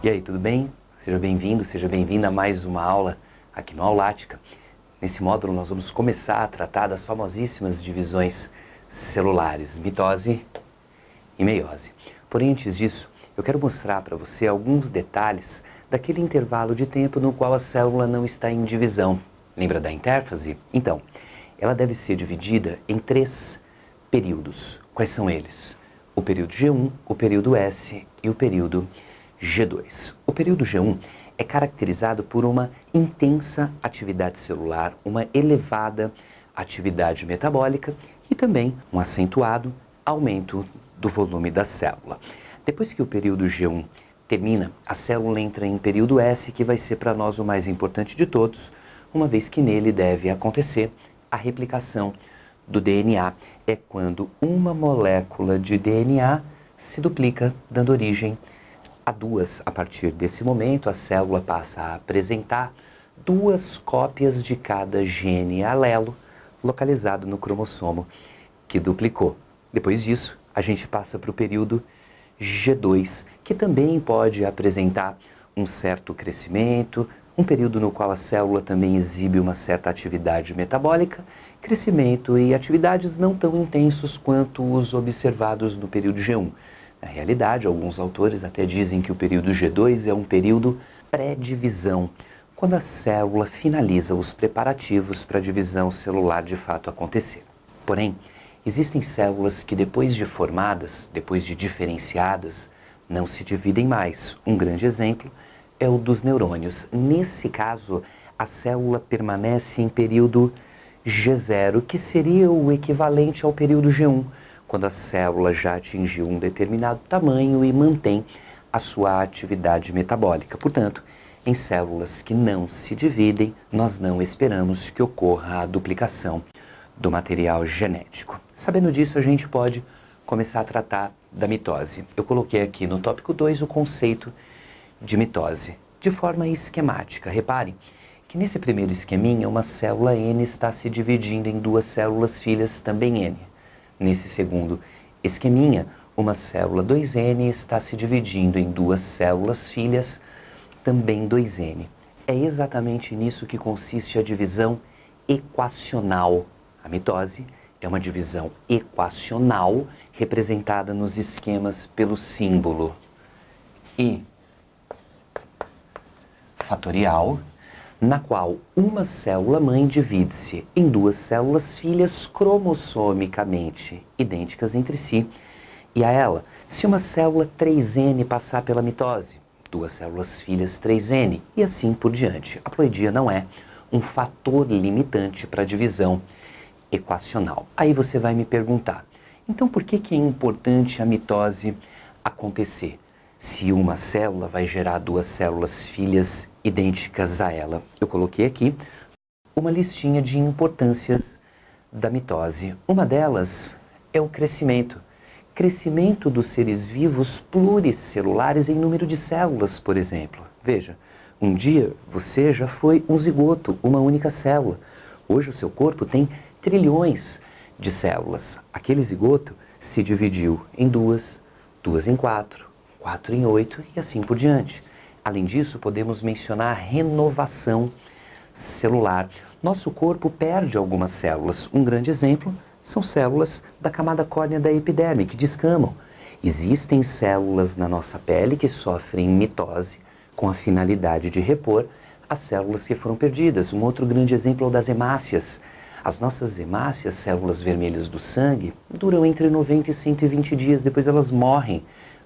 E aí, tudo bem? Seja bem-vindo, seja bem-vinda a mais uma aula aqui no Aulática. Nesse módulo nós vamos começar a tratar das famosíssimas divisões celulares, mitose e meiose. Porém, antes disso, eu quero mostrar para você alguns detalhes daquele intervalo de tempo no qual a célula não está em divisão. Lembra da intérfase? Então, ela deve ser dividida em 3 períodos. Quais são eles? O período G1, o período S e o período G2. O período G1 é caracterizado por uma intensa atividade celular, uma elevada atividade metabólica e também um acentuado aumento do volume da célula. Depois que o período G1 termina, a célula entra em período S, que vai ser para nós o mais importante de todos, uma vez que nele deve acontecer a replicação do DNA. É quando uma molécula de DNA se duplica, dando origem a 2. A partir desse momento, a célula passa a apresentar 2 cópias de cada gene alelo localizado no cromossomo que duplicou. Depois disso, a gente passa para o período G2, que também pode apresentar um certo crescimento, um período no qual a célula também exibe uma certa atividade metabólica, crescimento e atividades não tão intensos quanto os observados no período G1. Na realidade, alguns autores até dizem que o período G2 é um período pré-divisão, quando a célula finaliza os preparativos para a divisão celular de fato acontecer. Porém, existem células que depois de formadas, depois de diferenciadas, não se dividem mais. Um grande exemplo é o dos neurônios. Nesse caso, a célula permanece em período G0, que seria o equivalente ao período G1, quando a célula já atingiu um determinado tamanho e mantém a sua atividade metabólica. Portanto, em células que não se dividem, nós não esperamos que ocorra a duplicação do material genético. Sabendo disso, a gente pode começar a tratar da mitose. Eu coloquei aqui no tópico 2 o conceito de mitose, de forma esquemática. Reparem que nesse primeiro esqueminha, uma célula N está se dividindo em 2 células filhas também N. Nesse segundo esqueminha, uma célula 2N está se dividindo em 2 células filhas também 2N. É exatamente nisso que consiste a divisão equacional. A mitose é uma divisão equacional representada nos esquemas pelo símbolo I fatorial, na qual uma célula-mãe divide-se em 2 células filhas cromossomicamente idênticas entre si, e a ela, se uma célula 3N passar pela mitose, 2 células filhas 3N, e assim por diante. A ploidia não é um fator limitante para a divisão equacional. Aí você vai me perguntar, então por que é importante a mitose acontecer? Se uma célula vai gerar 2 células filhas idênticas a ela. Eu coloquei aqui uma listinha de importâncias da mitose. Uma delas é o crescimento. Crescimento dos seres vivos pluricelulares em número de células, por exemplo. Veja, um dia você já foi um zigoto, uma única célula. Hoje o seu corpo tem trilhões de células. Aquele zigoto se dividiu em 2, 2 em 4, 4 em 8 e assim por diante. Além disso, podemos mencionar a renovação celular. Nosso corpo perde algumas células. Um grande exemplo são células da camada córnea da epiderme, que descamam. Existem células na nossa pele que sofrem mitose com a finalidade de repor as células que foram perdidas. Um outro grande exemplo é o das hemácias. As nossas hemácias, células vermelhas do sangue, duram entre 90 e 120 dias, depois elas morrem.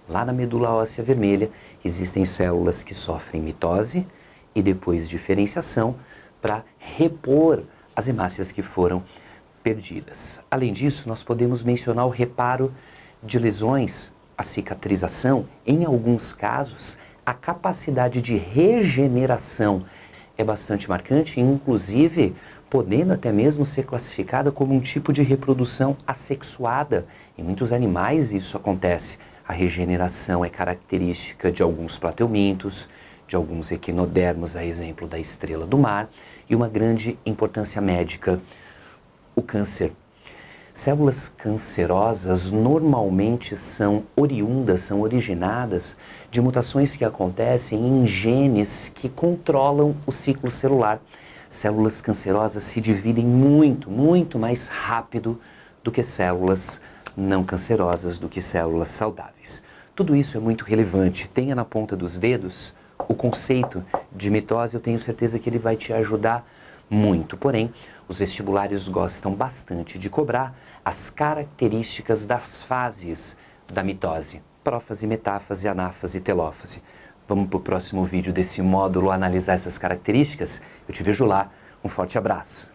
Lá na medula óssea vermelha, existem células que sofrem mitose e depois diferenciação para repor as hemácias que foram perdidas. Além disso, nós podemos mencionar o reparo de lesões, a cicatrização, em alguns casos, a capacidade de regeneração é bastante marcante, inclusive podendo até mesmo ser classificada como um tipo de reprodução assexuada. Em muitos animais isso acontece. A regeneração é característica de alguns plateumintos, de alguns equinodermos, a exemplo da estrela do mar, e uma grande importância médica, o câncer. Células cancerosas normalmente são originadas de mutações que acontecem em genes que controlam o ciclo celular. Células cancerosas se dividem muito mais rápido do que células não cancerosas, do que células saudáveis. Tudo isso é muito relevante. Tenha na ponta dos dedos o conceito de mitose, eu tenho certeza que ele vai te ajudar muito. Porém, os vestibulares gostam bastante de cobrar as características das fases da mitose: prófase, metáfase, anáfase, telófase. Vamos para o próximo vídeo desse módulo analisar essas características? Eu te vejo lá. Um forte abraço.